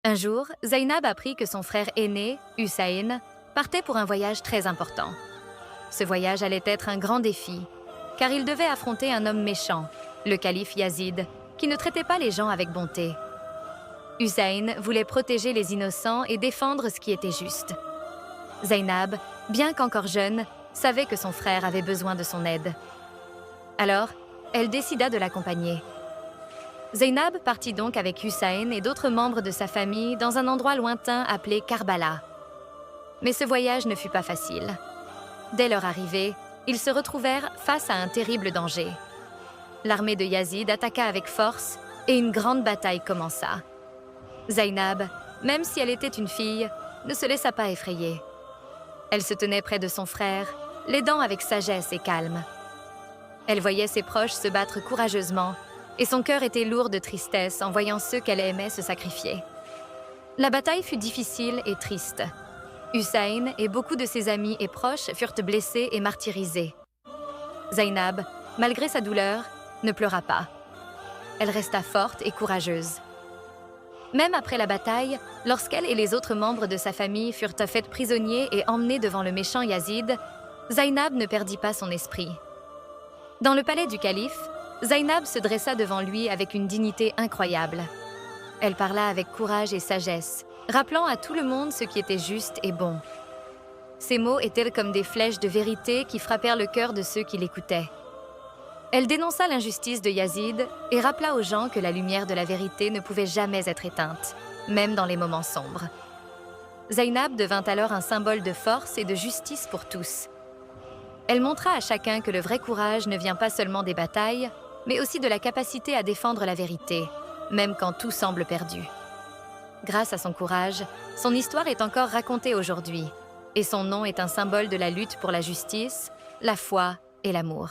Un jour, Zainab apprit que son frère aîné, Hussein, partait pour un voyage très important. Ce voyage allait être un grand défi, car il devait affronter un homme méchant, le calife Yazid, qui ne traitait pas les gens avec bonté. Hussein voulait protéger les innocents et défendre ce qui était juste. Zainab, bien qu'encore jeune, savait que son frère avait besoin de son aide. Alors, elle décida de l'accompagner. Zainab partit donc avec Hussein et d'autres membres de sa famille dans un endroit lointain appelé Karbala. Mais ce voyage ne fut pas facile. Dès leur arrivée, ils se retrouvèrent face à un terrible danger. L'armée de Yazid attaqua avec force et une grande bataille commença. Zainab, même si elle était une fille, ne se laissa pas effrayer. Elle se tenait près de son frère, l'aidant avec sagesse et calme. Elle voyait ses proches se battre courageusement et son cœur était lourd de tristesse en voyant ceux qu'elle aimait se sacrifier. La bataille fut difficile et triste. Hussein et beaucoup de ses amis et proches furent blessés et martyrisés. Zainab, malgré sa douleur, ne pleura pas. Elle resta forte et courageuse. Même après la bataille, lorsqu'elle et les autres membres de sa famille furent faits prisonniers et emmenés devant le méchant Yazid, Zainab ne perdit pas son esprit. Dans le palais du calife, Zainab se dressa devant lui avec une dignité incroyable. Elle parla avec courage et sagesse, rappelant à tout le monde ce qui était juste et bon. Ses mots étaient comme des flèches de vérité qui frappèrent le cœur de ceux qui l'écoutaient. Elle dénonça l'injustice de Yazid et rappela aux gens que la lumière de la vérité ne pouvait jamais être éteinte, même dans les moments sombres. Zainab devint alors un symbole de force et de justice pour tous. Elle montra à chacun que le vrai courage ne vient pas seulement des batailles, mais aussi de la capacité à défendre la vérité, même quand tout semble perdu. Grâce à son courage, son histoire est encore racontée aujourd'hui, et son nom est un symbole de la lutte pour la justice, la foi et l'amour.